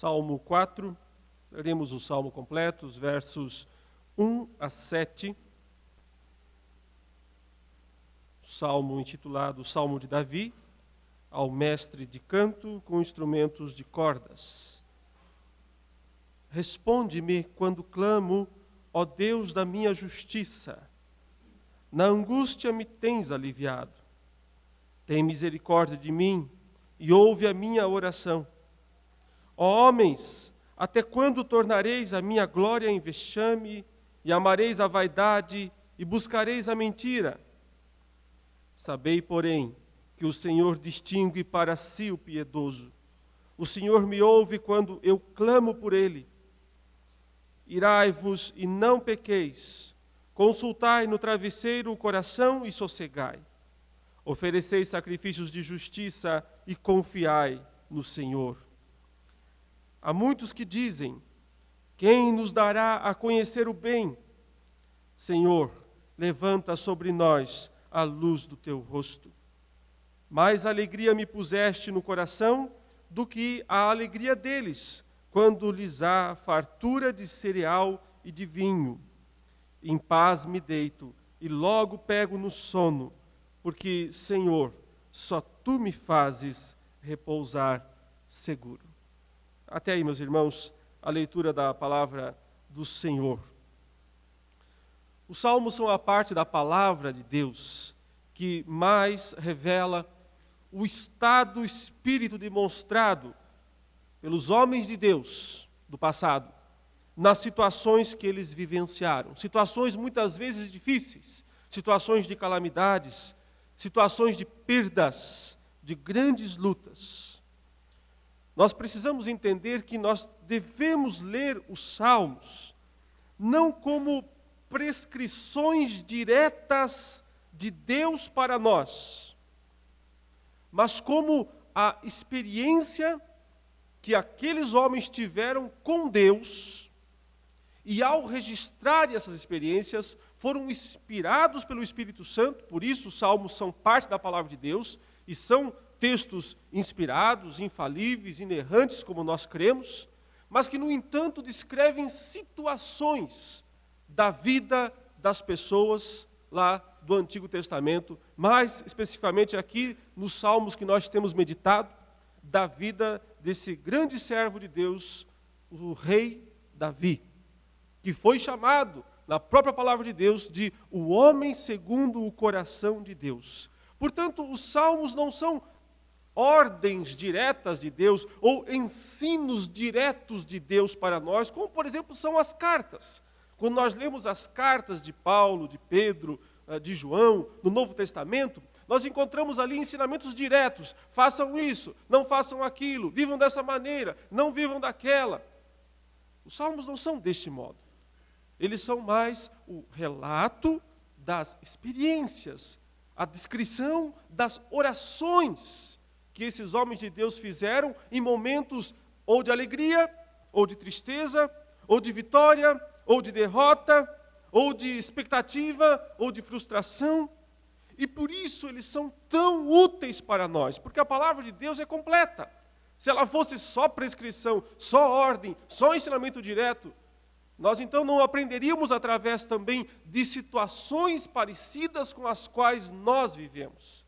Salmo 4, leremos o salmo completo, os versos 1 a 7. Salmo intitulado Salmo de Davi, ao mestre de canto com instrumentos de cordas. Responde-me quando clamo, ó Deus da minha justiça. Na angústia me tens aliviado. Tem misericórdia de mim e ouve a minha oração. Ó homens, até quando tornareis a minha glória em vexame, e amareis a vaidade, e buscareis a mentira? Sabei, porém, que o Senhor distingue para si o piedoso. O Senhor me ouve quando eu clamo por ele. Irai-vos e não pequeis. Consultai no travesseiro o coração e sossegai. Ofereceis sacrifícios de justiça e confiai no Senhor. Há muitos que dizem: quem nos dará a conhecer o bem? Senhor, levanta sobre nós a luz do teu rosto. Mais alegria me puseste no coração do que a alegria deles, quando lhes há fartura de cereal e de vinho. Em paz me deito e logo pego no sono, porque, Senhor, só tu me fazes repousar seguro. Até aí, meus irmãos, a leitura da palavra do Senhor. Os salmos são a parte da palavra de Deus que mais revela o estado espírito demonstrado pelos homens de Deus do passado, nas situações que eles vivenciaram. Situações muitas vezes difíceis, situações de calamidades, situações de perdas, de grandes lutas. Nós precisamos entender que nós devemos ler os salmos não como prescrições diretas de Deus para nós, mas como a experiência que aqueles homens tiveram com Deus, e ao registrar essas experiências, foram inspirados pelo Espírito Santo. Por isso os salmos são parte da palavra de Deus, e são textos inspirados, infalíveis, inerrantes, como nós cremos, mas que, no entanto, descrevem situações da vida das pessoas lá do Antigo Testamento, mais especificamente aqui nos salmos que nós temos meditado, da vida desse grande servo de Deus, o rei Davi, que foi chamado, na própria palavra de Deus, de o homem segundo o coração de Deus. Portanto, os salmos não são ordens diretas de Deus ou ensinos diretos de Deus para nós, como, por exemplo, são as cartas. Quando nós lemos as cartas de Paulo, de Pedro, de João, no Novo Testamento, nós encontramos ali ensinamentos diretos. Façam isso, não façam aquilo, vivam dessa maneira, não vivam daquela. Os salmos não são deste modo. Eles são mais o relato das experiências, a descrição das orações que esses homens de Deus fizeram em momentos ou de alegria, ou de tristeza, ou de vitória, ou de derrota, ou de expectativa, ou de frustração. E por isso eles são tão úteis para nós, porque a palavra de Deus é completa. Se ela fosse só prescrição, só ordem, só ensinamento direto, nós então não aprenderíamos através também de situações parecidas com as quais nós vivemos.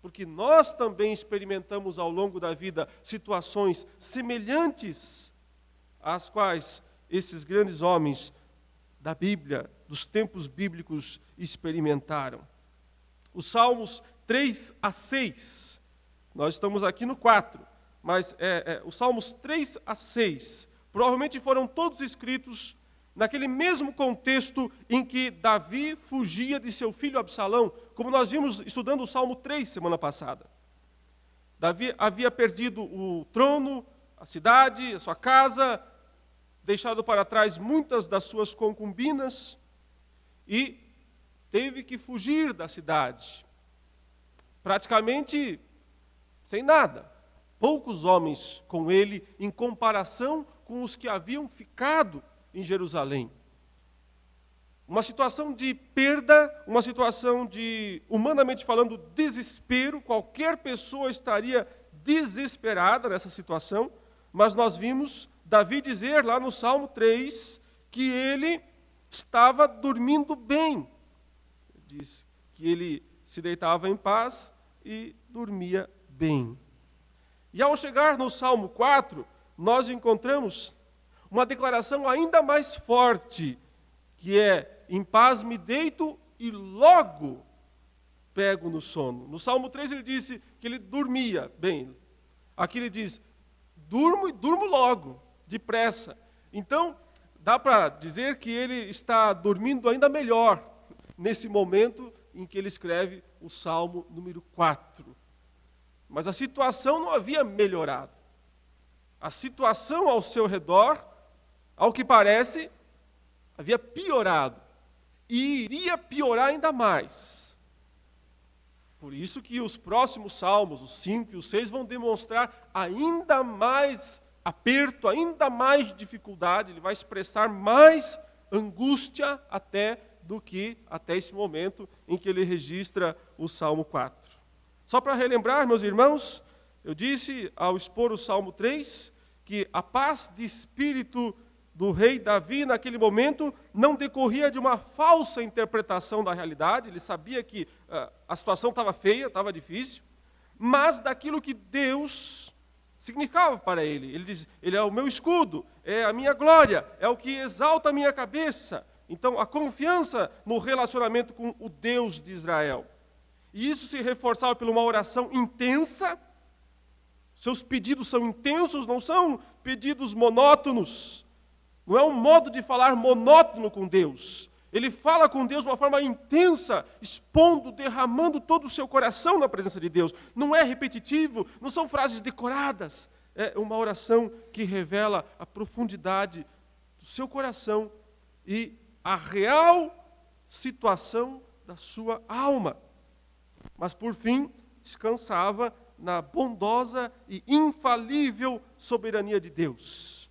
Porque nós também experimentamos ao longo da vida situações semelhantes às quais esses grandes homens da Bíblia, dos tempos bíblicos, experimentaram. Os Salmos 3 a 6, nós estamos aqui no 4, mas os Salmos 3 a 6, provavelmente foram todos escritos naquele mesmo contexto em que Davi fugia de seu filho Absalão, como nós vimos estudando o Salmo 3 semana passada. Davi havia perdido o trono, a cidade, a sua casa, deixado para trás muitas das suas concubinas e teve que fugir da cidade, praticamente sem nada. Poucos homens com ele em comparação com os que haviam ficado em Jerusalém. Uma situação de perda, uma situação de, humanamente falando, desespero. Qualquer pessoa estaria desesperada nessa situação, Mas nós vimos Davi dizer lá no Salmo 3 que ele estava dormindo bem. Diz que ele se deitava em paz e dormia bem. E ao chegar no Salmo 4, nós encontramos uma declaração ainda mais forte, que é: em paz me deito e logo pego no sono. No Salmo 3 ele disse que ele dormia bem. Aqui ele diz: durmo e durmo logo, depressa. Então, dá para dizer que ele está dormindo ainda melhor nesse momento em que ele escreve o Salmo número 4. Mas a situação não havia melhorado. A situação ao seu redor, ao que parece, havia piorado. E iria piorar ainda mais. Por isso que os próximos salmos, os 5 e os 6, vão demonstrar ainda mais aperto, ainda mais dificuldade. Ele vai expressar mais angústia do que até esse momento em que ele registra o Salmo 4. Só para relembrar, meus irmãos, eu disse ao expor o Salmo 3 que a paz de espírito do rei Davi naquele momento não decorria de uma falsa interpretação da realidade. Ele sabia que a situação estava feia, estava difícil, mas daquilo que Deus significava para ele. Ele diz: ele é o meu escudo, é a minha glória, é o que exalta a minha cabeça. Então, a confiança no relacionamento com o Deus de Israel. E isso se reforçava por uma oração intensa. Seus pedidos são intensos, não são pedidos monótonos. Não é um modo de falar monótono com Deus. Ele fala com Deus de uma forma intensa, expondo, derramando todo o seu coração na presença de Deus. Não é repetitivo, não são frases decoradas. É uma oração que revela a profundidade do seu coração e a real situação da sua alma. Mas, por fim, descansava na bondosa e infalível soberania de Deus.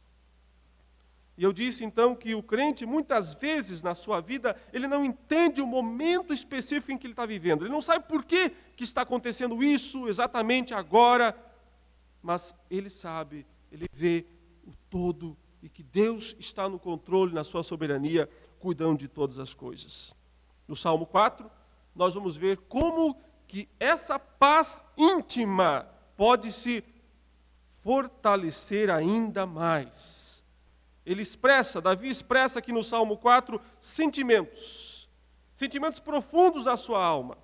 E eu disse, então, que o crente, muitas vezes na sua vida, ele não entende o momento específico em que ele está vivendo. Ele não sabe por que está acontecendo isso exatamente agora, mas ele sabe, ele vê o todo e que Deus está no controle, na sua soberania, cuidando de todas as coisas. No Salmo 4, nós vamos ver como que essa paz íntima pode se fortalecer ainda mais. Davi expressa aqui no Salmo 4 sentimentos profundos da sua alma.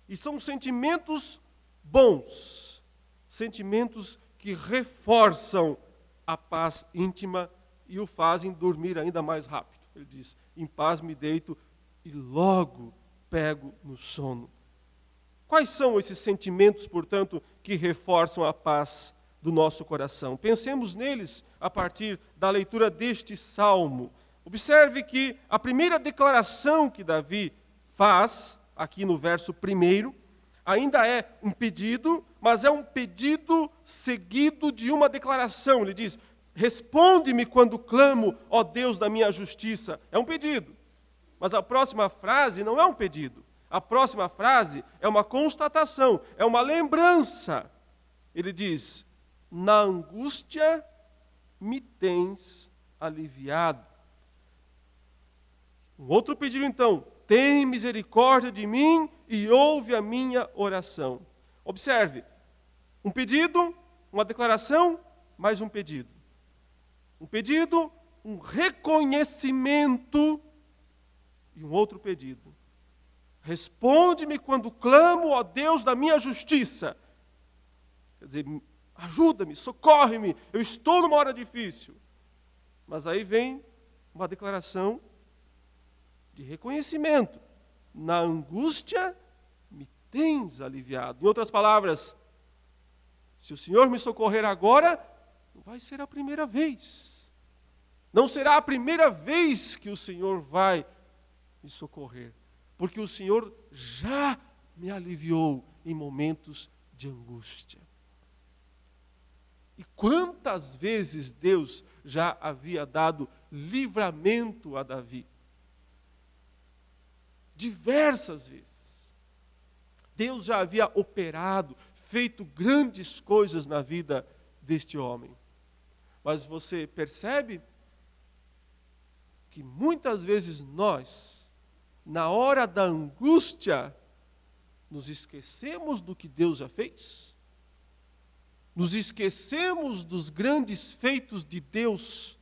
E são sentimentos bons, sentimentos que reforçam a paz íntima e o fazem dormir ainda mais rápido. Ele diz: em paz me deito e logo pego no sono. Quais são esses sentimentos, portanto, que reforçam a paz do nosso coração? Pensemos neles a partir da leitura deste salmo. Observe que a primeira declaração que Davi faz, aqui no verso 1, ainda é um pedido, mas é um pedido seguido de uma declaração. Ele diz: responde-me quando clamo, ó Deus da minha justiça. É um pedido. Mas a próxima frase não é um pedido. A próxima frase é uma constatação, é uma lembrança. Ele diz: na angústia me tens aliviado. Um outro pedido então: tem misericórdia de mim e ouve a minha oração. Observe, um pedido, uma declaração, mais um pedido. Um pedido, um reconhecimento e um outro pedido. Responde-me quando clamo, ó Deus da minha justiça. Quer dizer, ajuda-me, socorre-me, eu estou numa hora difícil. Mas aí vem uma declaração de reconhecimento. Na angústia me tens aliviado. Em outras palavras, se o Senhor me socorrer agora, não vai ser a primeira vez. Não será a primeira vez que o Senhor vai me socorrer. Porque o Senhor já me aliviou em momentos de angústia. E quantas vezes Deus já havia dado livramento a Davi? Diversas vezes. Deus já havia operado, feito grandes coisas na vida deste homem. Mas você percebe que muitas vezes nós, na hora da angústia, nos esquecemos do que Deus já fez? Nos esquecemos dos grandes feitos de Deus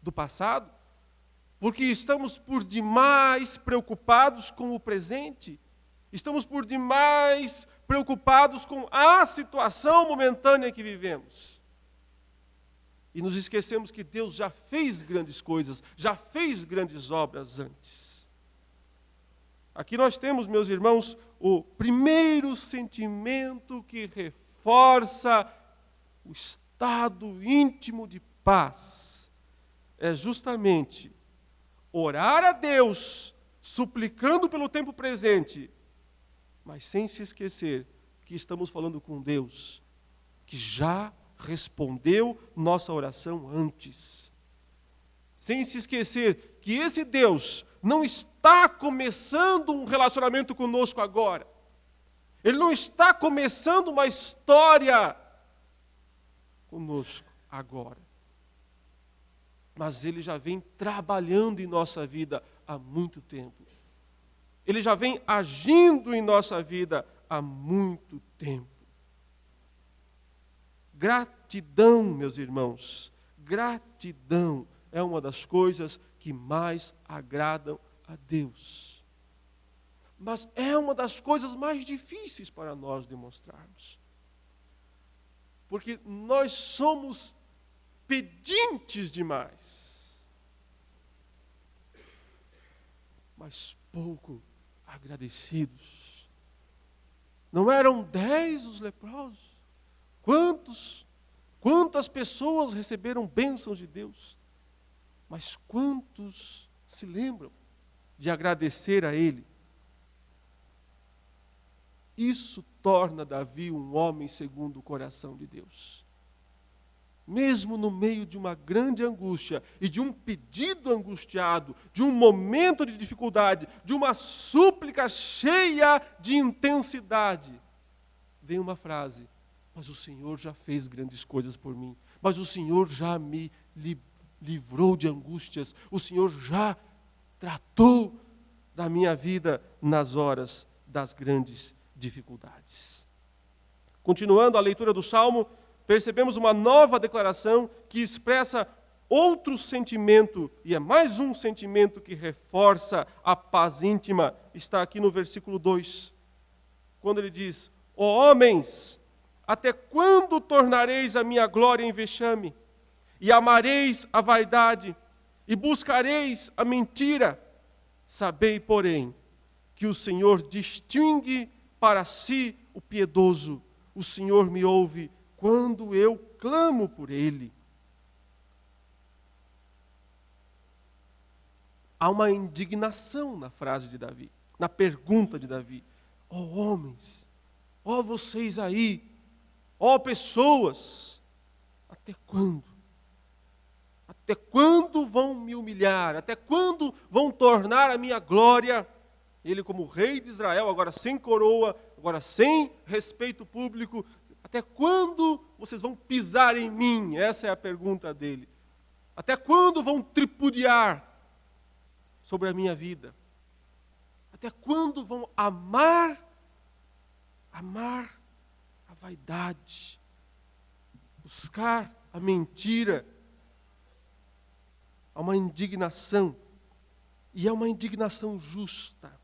do passado? Porque estamos por demais preocupados com o presente. Estamos por demais preocupados com a situação momentânea que vivemos. E nos esquecemos que Deus já fez grandes coisas, já fez grandes obras antes. Aqui nós temos, meus irmãos, o primeiro sentimento que reforça o estado íntimo de paz. É justamente orar a Deus, suplicando pelo tempo presente, mas sem se esquecer que estamos falando com Deus, que já respondeu nossa oração antes. Sem se esquecer que esse Deus não está começando um relacionamento conosco agora. Ele não está começando uma história conosco agora. Mas Ele já vem trabalhando em nossa vida há muito tempo. Ele já vem agindo em nossa vida há muito tempo. Gratidão, meus irmãos, gratidão é uma das coisas que mais agradam a Deus. Mas é uma das coisas mais difíceis para nós demonstrarmos. Porque nós somos pedintes demais, mas pouco agradecidos. Não eram 10 os leprosos? Quantas pessoas receberam bênçãos de Deus? Mas quantos se lembram de agradecer a Ele? Isso torna Davi um homem segundo o coração de Deus. Mesmo no meio de uma grande angústia e de um pedido angustiado, de um momento de dificuldade, de uma súplica cheia de intensidade, vem uma frase: mas o Senhor já fez grandes coisas por mim, mas o Senhor já me livrou de angústias, o Senhor já tratou da minha vida nas horas das grandes dificuldades. Continuando a leitura do Salmo, percebemos uma nova declaração que expressa outro sentimento, e é mais um sentimento que reforça a paz íntima. Está aqui no versículo 2, quando ele diz: ó homens, até quando tornareis a minha glória em vexame? E amareis a vaidade, e buscareis a mentira? Sabei, porém, que o Senhor distingue para si o piedoso. O Senhor me ouve quando eu clamo por Ele. Há uma indignação na frase de Davi, na pergunta de Davi. Ó homens, ó vocês aí, ó pessoas, até quando? Até quando vão me humilhar? Até quando vão tornar a minha glória? Ele como rei de Israel, agora sem coroa, agora sem respeito público. Até quando vocês vão pisar em mim? Essa é a pergunta dele. Até quando vão tripudiar sobre a minha vida? Até quando vão amar a vaidade, buscar a mentira? Há uma indignação, e é uma indignação justa.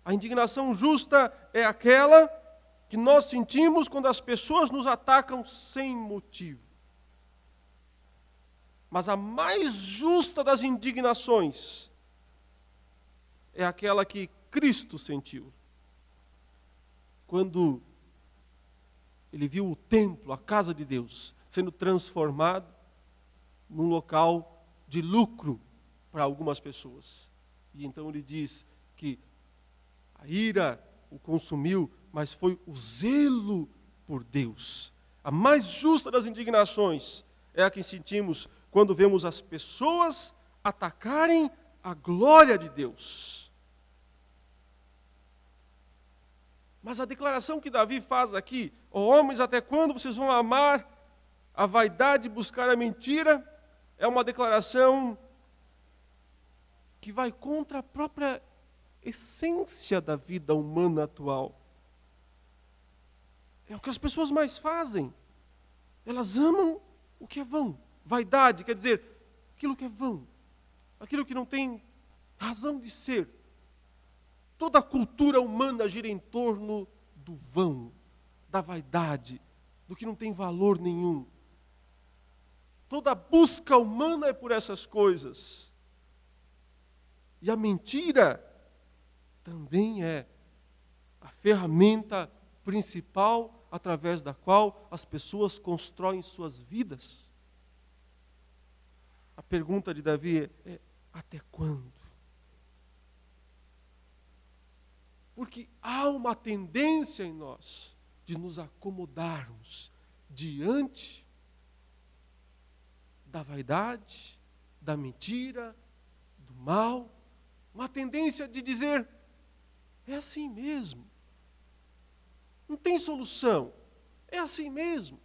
A indignação justa é aquela que nós sentimos quando as pessoas nos atacam sem motivo. Mas a mais justa das indignações é aquela que Cristo sentiu. Quando ele viu o templo, a casa de Deus, sendo transformado num local de lucro para algumas pessoas. E então ele diz que a ira o consumiu, mas foi o zelo por Deus. A mais justa das indignações é a que sentimos quando vemos as pessoas atacarem a glória de Deus. Mas a declaração que Davi faz aqui: ó homens, até quando vocês vão amar A vaidade, buscar a mentira, é uma declaração que vai contra a própria essência da vida humana atual. É o que as pessoas mais fazem. Elas amam o que é vão. Vaidade quer dizer aquilo que é vão, aquilo que não tem razão de ser. Toda a cultura humana gira em torno do vão, da vaidade, do que não tem valor nenhum. Toda a busca humana é por essas coisas. E a mentira também é a ferramenta principal através da qual as pessoas constroem suas vidas. A pergunta de Davi é: até quando? Porque há uma tendência em nós de nos acomodarmos diante da vaidade, da mentira, do mal. Uma tendência de dizer: é assim mesmo. Não tem solução. É assim mesmo.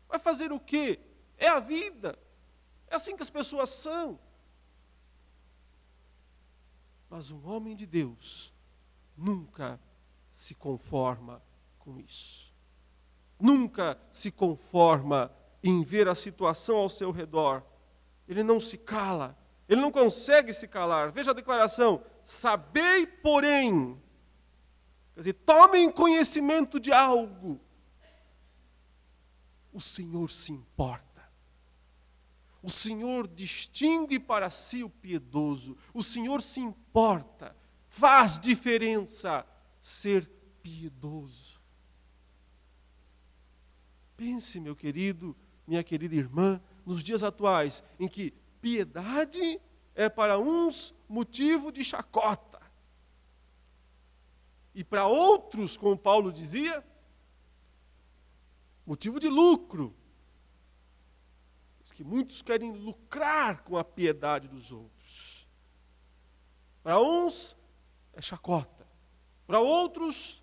Vai fazer o quê? É a vida. É assim que as pessoas são. Mas um homem de Deus nunca se conforma com isso. Nunca se conforma em ver a situação ao seu redor. Ele não se cala. Ele não consegue se calar. Veja a declaração: sabei, porém. Quer dizer, tomem conhecimento de algo. O Senhor se importa. O Senhor distingue para si o piedoso. O Senhor se importa. Faz diferença ser piedoso. Pense, meu querido, minha querida irmã, nos dias atuais, em que piedade é para uns motivo de chacota. E para outros, como Paulo dizia, motivo de lucro. Diz que muitos querem lucrar com a piedade dos outros. Para uns é chacota. Para outros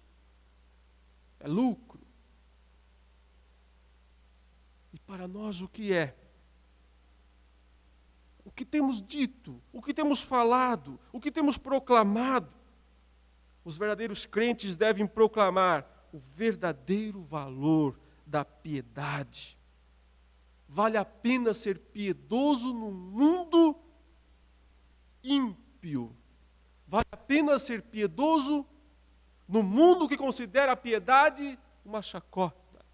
é lucro. E para nós o que é? O que temos dito, o que temos falado, o que temos proclamado? Os verdadeiros crentes devem proclamar o verdadeiro valor da piedade. Vale a pena ser piedoso num mundo ímpio. Vale a pena ser piedoso no mundo que considera a piedade uma chacota.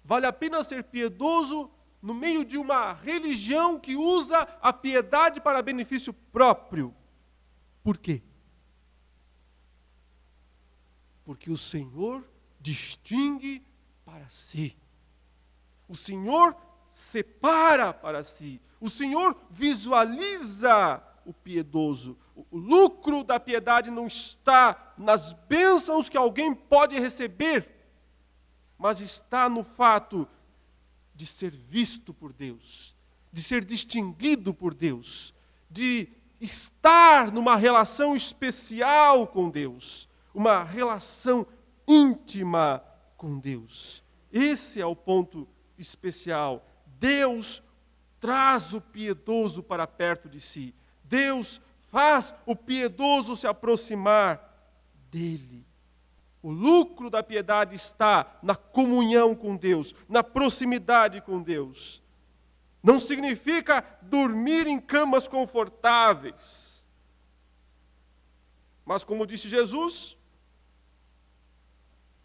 Vale a pena ser piedoso no meio de uma religião que usa a piedade para benefício próprio. Por quê? Porque o Senhor distingue para si. O Senhor separa para si. O Senhor visualiza o piedoso. O lucro da piedade não está nas bênçãos que alguém pode receber, mas está no fato de ser visto por Deus, de ser distinguido por Deus, de estar numa relação especial com Deus, uma relação íntima com Deus. Esse é o ponto especial. Deus traz o piedoso para perto de si. Deus faz o piedoso se aproximar dele. O lucro da piedade está na comunhão com Deus, na proximidade com Deus. Não significa dormir em camas confortáveis. Mas como disse Jesus,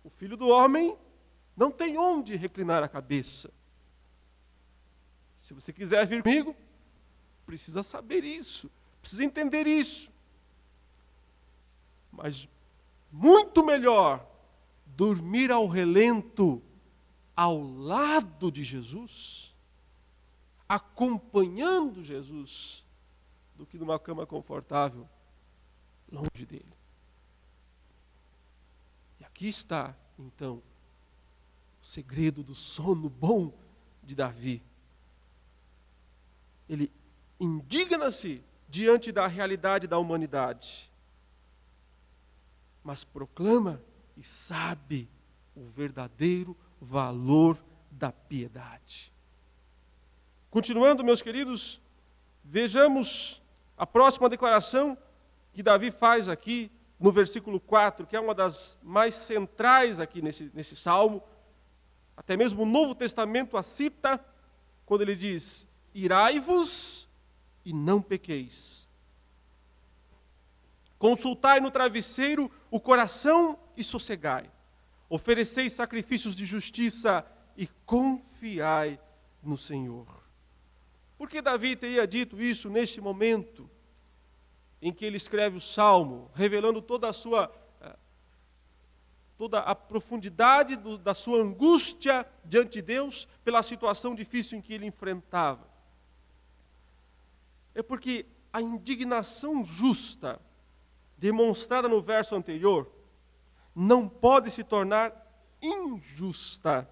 o Filho do Homem não tem onde reclinar a cabeça. Se você quiser vir comigo, precisa saber isso, precisa entender isso. Mas muito melhor dormir ao relento, ao lado de Jesus, acompanhando Jesus, do que numa cama confortável, longe dele. E aqui está, então, o segredo do sono bom de Davi. Ele indigna-se diante da realidade da humanidade, mas proclama e sabe o verdadeiro valor da piedade. Continuando, meus queridos, vejamos a próxima declaração que Davi faz aqui no versículo 4, que é uma das mais centrais aqui nesse salmo. Até mesmo o Novo Testamento a cita quando ele diz: irai-vos e não pequeis. Consultai no travesseiro o coração e sossegai. Ofereceis sacrifícios de justiça e confiai no Senhor. Por que Davi teria dito isso neste momento em que ele escreve o Salmo, revelando toda a profundidade da sua angústia diante de Deus pela situação difícil em que ele enfrentava? É porque a indignação justa demonstrada no verso anterior não pode se tornar injusta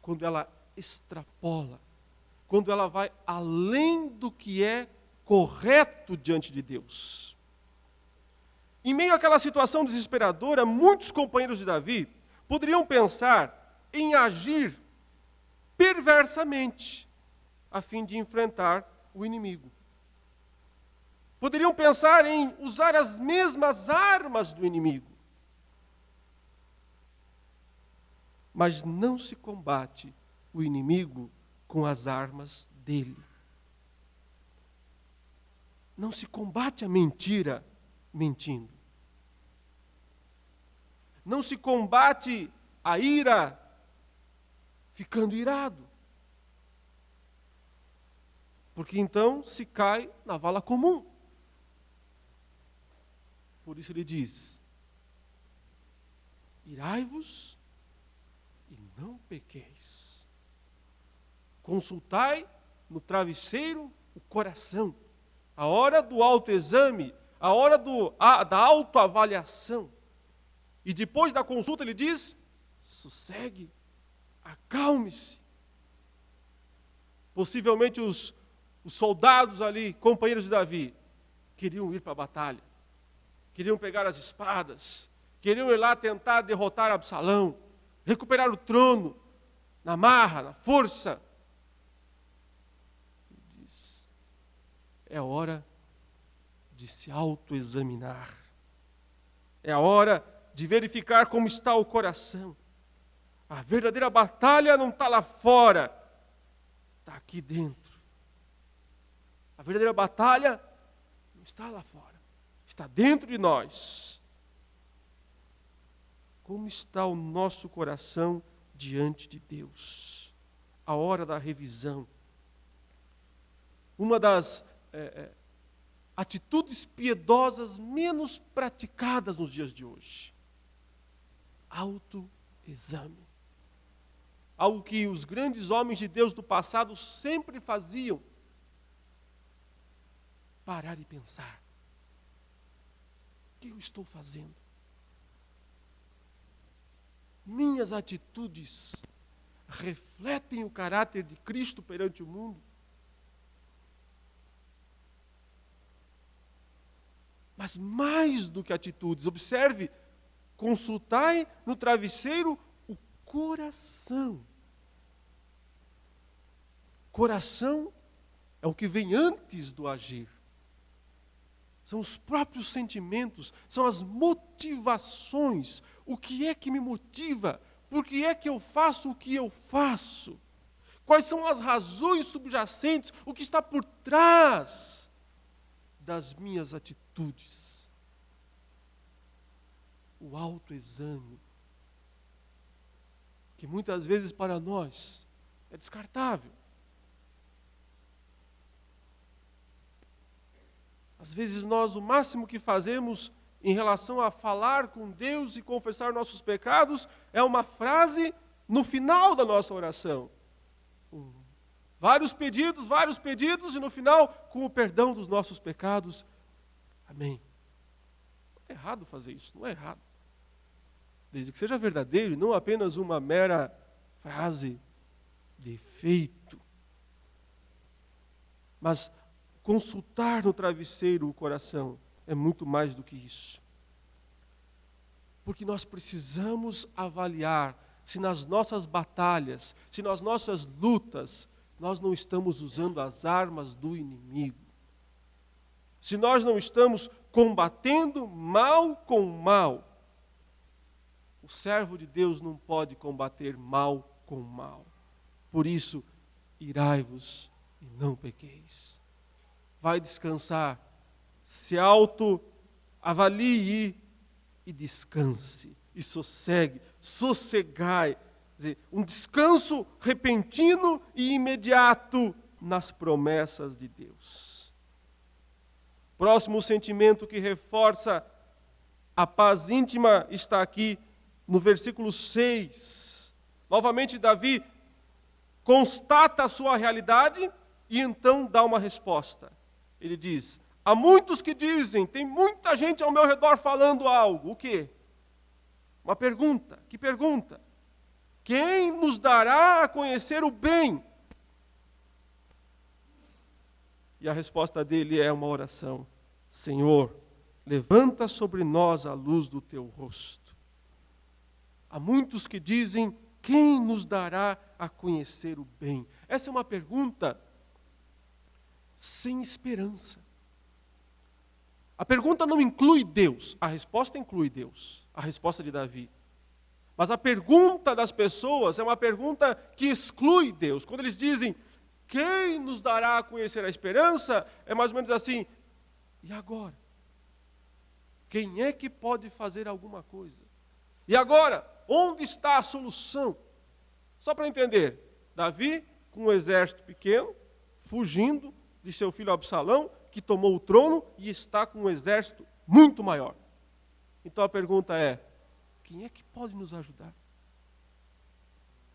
quando ela extrapola, quando ela vai além do que é correto diante de Deus. Em meio àquela situação desesperadora, muitos companheiros de Davi poderiam pensar em agir perversamente a fim de enfrentar o inimigo. Poderiam pensar em usar as mesmas armas do inimigo. Mas não se combate o inimigo com as armas dele. Não se combate a mentira mentindo. Não se combate a ira ficando irado. Porque então se cai na vala comum. Por isso ele diz: irai-vos e não pequeis. Consultai no travesseiro o coração. A hora do autoexame, a hora da autoavaliação. E depois da consulta ele diz: sossegue, acalme-se. Possivelmente os soldados ali, companheiros de Davi, queriam ir para a batalha. Queriam pegar as espadas. Queriam ir lá tentar derrotar Absalão. Recuperar o trono, na marra, na força. Ele diz: é hora de se autoexaminar. É a hora de verificar como está o coração. A verdadeira batalha não está lá fora, está aqui dentro. A verdadeira batalha não está lá fora, está dentro de nós. Como está o nosso coração diante de Deus? A hora da revisão. Uma das atitudes piedosas menos praticadas nos dias de hoje. Autoexame. Algo que os grandes homens de Deus do passado sempre faziam. Parar e pensar. O que eu estou fazendo? Minhas atitudes refletem o caráter de Cristo perante o mundo? Mas mais do que atitudes, observe, consultai no travesseiro o coração. Coração é o que vem antes do agir. São os próprios sentimentos, são as motivações. O que é que me motiva? Por que é que eu faço o que eu faço? Quais são as razões subjacentes? O que está por trás das minhas atitudes? O autoexame, que muitas vezes para nós é descartável. Às vezes nós, o máximo que fazemos em relação a falar com Deus e confessar nossos pecados é uma frase no final da nossa oração. Vários pedidos e no final, com o perdão dos nossos pecados. Amém. Não é errado fazer isso, não é errado. Desde que seja verdadeiro e não apenas uma mera frase de efeito. Mas consultar no travesseiro o coração é muito mais do que isso. Porque nós precisamos avaliar se nas nossas batalhas, se nas nossas lutas, nós não estamos usando as armas do inimigo, se nós não estamos combatendo mal com mal, o servo de Deus não pode combater mal com mal. Por isso, irai-vos e não pequeis. Vai descansar, se autoavalie e descanse, e sossegai. Quer dizer, um descanso repentino e imediato nas promessas de Deus. Próximo sentimento que reforça a paz íntima está aqui no versículo 6. Novamente, Davi constata a sua realidade e então dá uma resposta. Ele diz: há muitos que dizem, tem muita gente ao meu redor falando algo. O quê? Uma pergunta. Que pergunta? Quem nos dará a conhecer o bem? E a resposta dele é uma oração: Senhor, levanta sobre nós a luz do teu rosto. Há muitos que dizem, quem nos dará a conhecer o bem? Essa é uma pergunta sem esperança. A pergunta não inclui Deus, a resposta inclui Deus, a resposta de Davi. Mas a pergunta das pessoas é uma pergunta que exclui Deus. Quando eles dizem, quem nos dará a conhecer a esperança? É mais ou menos assim, e agora? Quem é que pode fazer alguma coisa? E agora, onde está a solução? Só para entender, Davi, com um exército pequeno, fugindo de seu filho Absalão, que tomou o trono e está com um exército muito maior. Então a pergunta é, quem é que pode nos ajudar?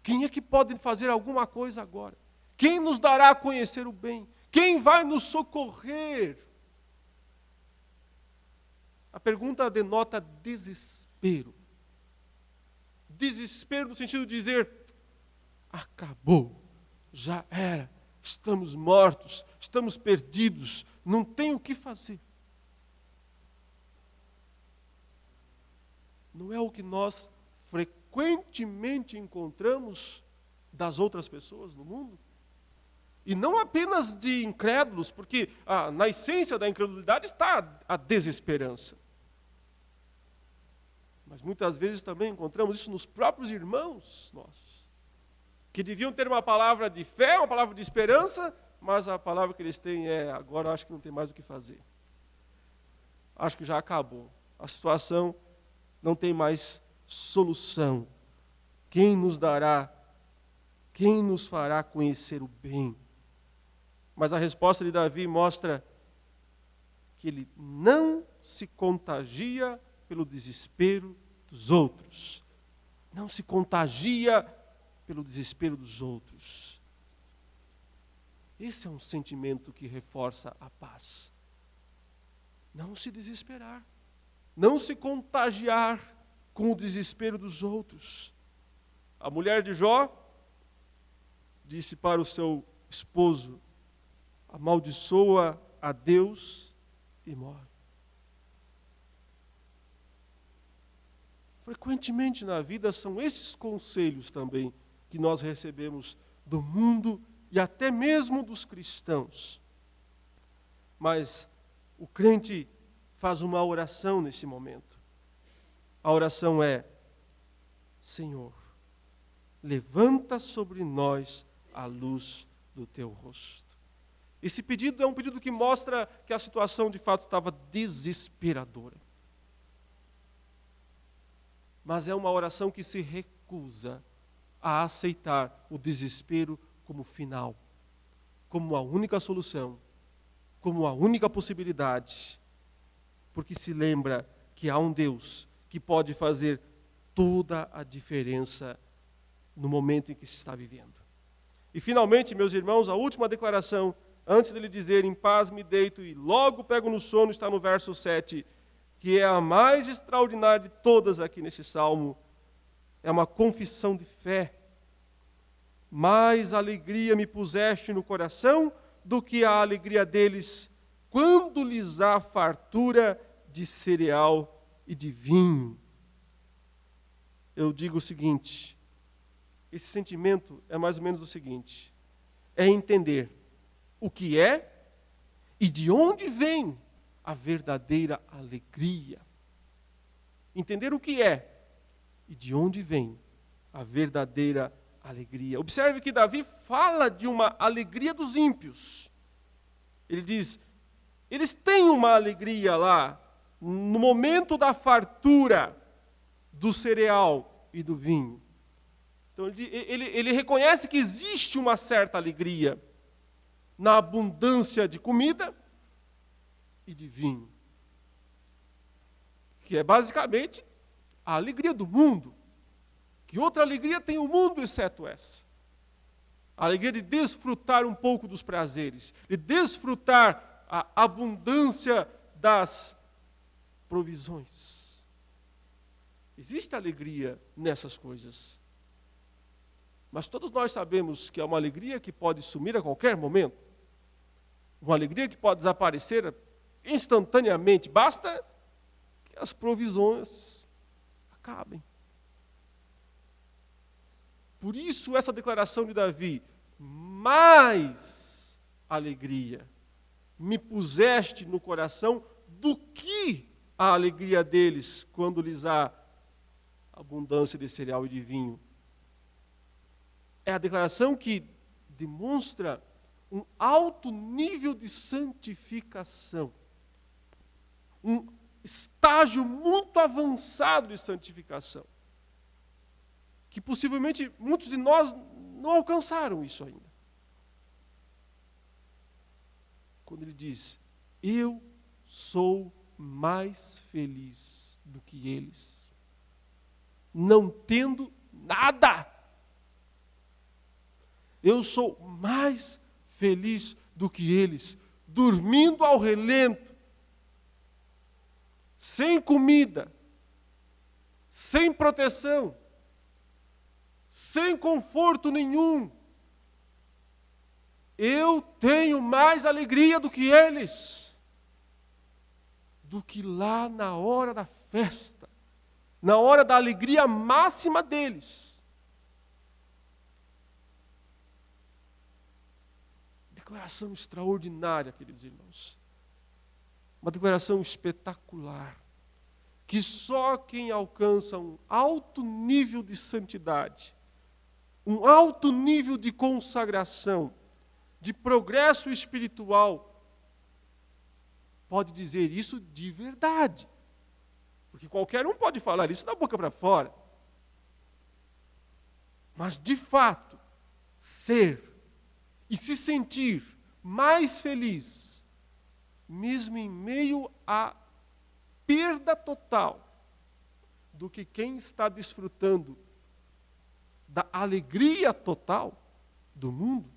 Quem é que pode fazer alguma coisa agora? Quem nos dará a conhecer o bem? Quem vai nos socorrer? A pergunta denota desespero. Desespero no sentido de dizer, acabou, já era, estamos mortos, estamos perdidos, não tem o que fazer. Não é o que nós frequentemente encontramos das outras pessoas no mundo? E não apenas de incrédulos, porque na essência da incredulidade está a desesperança. Mas muitas vezes também encontramos isso nos próprios irmãos nossos, que deviam ter uma palavra de fé, uma palavra de esperança, mas a palavra que eles têm é, agora acho que não tem mais o que fazer. Acho que já acabou. A situação não tem mais solução. Quem nos dará, quem nos fará conhecer o bem? Mas a resposta de Davi mostra que ele não se contagia pelo desespero dos outros. Não se contagia pelo desespero dos outros. Esse é um sentimento que reforça a paz. Não se desesperar. Não se contagiar com o desespero dos outros. A mulher de Jó disse para o seu esposo, amaldiçoa a Deus e morre. Frequentemente na vida são esses conselhos também que nós recebemos do mundo e até mesmo dos cristãos. Mas o crente faz uma oração nesse momento. A oração é, Senhor, levanta sobre nós a luz do teu rosto. Esse pedido é um pedido que mostra que a situação de fato estava desesperadora. Mas é uma oração que se recusa a aceitar o desespero como final, como a única solução, como a única possibilidade, porque se lembra que há um Deus que pode fazer toda a diferença no momento em que se está vivendo. E finalmente, meus irmãos, a última declaração, antes dele dizer, em paz me deito e logo pego no sono, está no verso 7, que é a mais extraordinária de todas aqui nesse salmo, é uma confissão de fé. Mais alegria me puseste no coração do que a alegria deles, quando lhes há fartura de cereal e de vinho. Eu digo o seguinte, esse sentimento é mais ou menos o seguinte, é entender o que é e de onde vem a verdadeira alegria. Entender o que é e de onde vem a verdadeira alegria. Observe que Davi fala de uma alegria dos ímpios. Ele diz, eles têm uma alegria lá, no momento da fartura do cereal e do vinho. Então ele reconhece que existe uma certa alegria na abundância de comida e de vinho, que é basicamente a alegria do mundo. Que outra alegria tem o mundo exceto essa? A alegria de desfrutar um pouco dos prazeres, de desfrutar a abundância das provisões. Existe alegria nessas coisas. Mas todos nós sabemos que é uma alegria que pode sumir a qualquer momento. Uma alegria que pode desaparecer instantaneamente. Basta que as provisões acabem. Por isso essa declaração de Davi, mais alegria me puseste no coração do que a alegria deles quando lhes há abundância de cereal e de vinho. É a declaração que demonstra um alto nível de santificação. Um estágio muito avançado de santificação. Que possivelmente muitos de nós não alcançaram isso ainda. Quando ele diz, eu sou mais feliz do que eles, não tendo nada. Eu sou mais feliz do que eles, dormindo ao relento, sem comida, sem proteção, sem conforto nenhum. Eu tenho mais alegria do que eles, do que lá na hora da festa, na hora da alegria máxima deles. Declaração extraordinária, queridos irmãos. Uma declaração espetacular, que só quem alcança um alto nível de santidade, um alto nível de consagração, de progresso espiritual, pode dizer isso de verdade. Porque qualquer um pode falar isso da boca para fora. Mas, de fato, ser e se sentir mais feliz, mesmo em meio à perda total, do que quem está desfrutando da alegria total do mundo,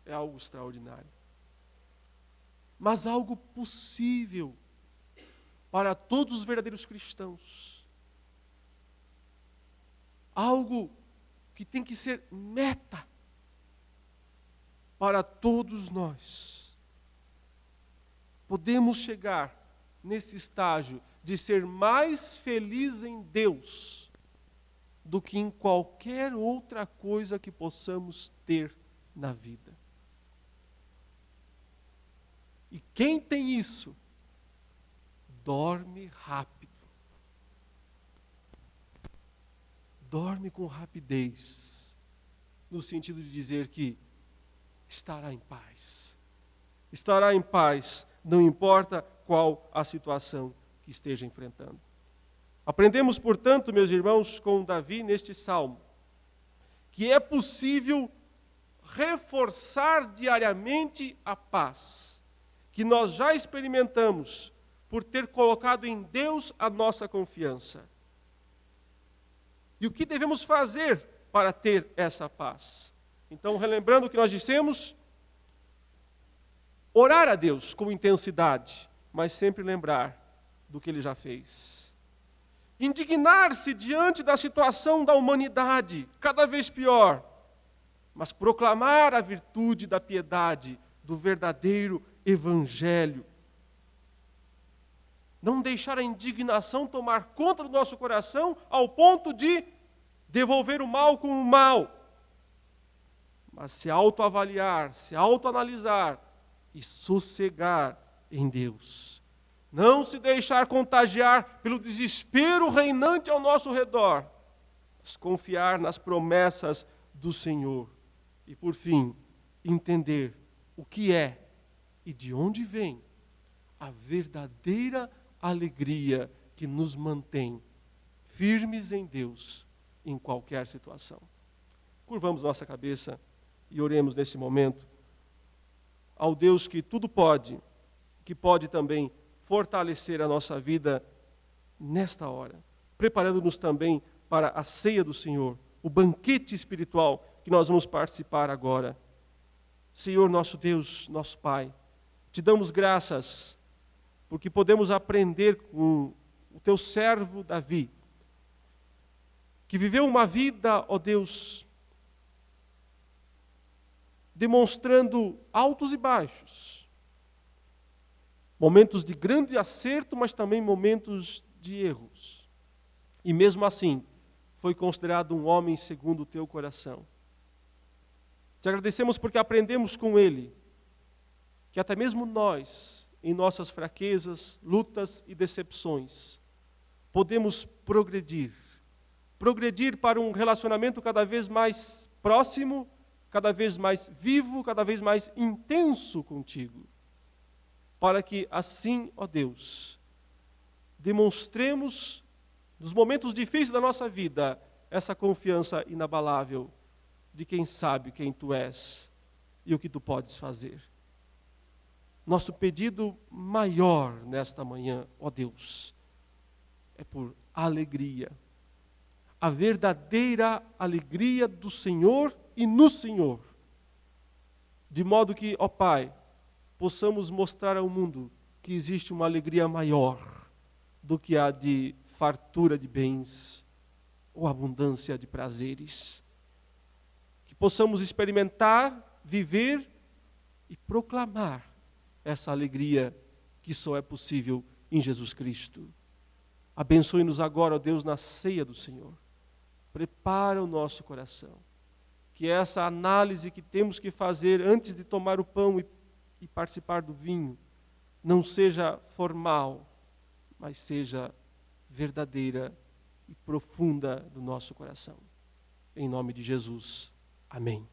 é algo extraordinário. Mas algo possível para todos os verdadeiros cristãos. Algo que tem que ser meta para todos nós. Podemos chegar nesse estágio de ser mais feliz em Deus do que em qualquer outra coisa que possamos ter na vida. E quem tem isso, dorme rápido. Dorme com rapidez, no sentido de dizer que estará em paz. Estará em paz, não importa qual a situação que esteja enfrentando. Aprendemos, portanto, meus irmãos, com Davi neste salmo, que é possível reforçar diariamente a paz que nós já experimentamos por ter colocado em Deus a nossa confiança. E o que devemos fazer para ter essa paz? Então, relembrando o que nós dissemos, orar a Deus com intensidade, mas sempre lembrar do que Ele já fez. Indignar-se diante da situação da humanidade, cada vez pior, mas proclamar a virtude da piedade, do verdadeiro Evangelho. Não deixar a indignação tomar conta do nosso coração ao ponto de devolver o mal com o mal, mas se autoavaliar, se autoanalisar e sossegar em Deus. Não se deixar contagiar pelo desespero reinante ao nosso redor, mas confiar nas promessas do Senhor. E por fim, entender o que é e de onde vem a verdadeira alegria que nos mantém firmes em Deus em qualquer situação. Curvamos nossa cabeça e oremos nesse momento ao Deus que tudo pode, que pode também fortalecer a nossa vida nesta hora, preparando-nos também para a ceia do Senhor, o banquete espiritual que nós vamos participar agora. Senhor, nosso Deus, nosso Pai, te damos graças porque podemos aprender com o teu servo Davi, que viveu uma vida, ó Deus, demonstrando altos e baixos, momentos de grande acerto, mas também momentos de erros. E mesmo assim, foi considerado um homem segundo o teu coração. Te agradecemos porque aprendemos com ele que até mesmo nós, em nossas fraquezas, lutas e decepções, podemos progredir para um relacionamento cada vez mais próximo, cada vez mais vivo, cada vez mais intenso contigo. Para que assim, ó Deus, demonstremos nos momentos difíceis da nossa vida essa confiança inabalável de quem sabe quem tu és e o que tu podes fazer. Nosso pedido maior nesta manhã, ó Deus, é por alegria. A verdadeira alegria do Senhor e no Senhor. De modo que, ó Pai, possamos mostrar ao mundo que existe uma alegria maior do que a de fartura de bens ou abundância de prazeres. Que possamos experimentar, viver e proclamar essa alegria que só é possível em Jesus Cristo. Abençoe-nos agora, ó Deus, na ceia do Senhor. Prepara o nosso coração. Que essa análise que temos que fazer antes de tomar o pão e participar do vinho não seja formal, mas seja verdadeira e profunda do nosso coração. Em nome de Jesus. Amém.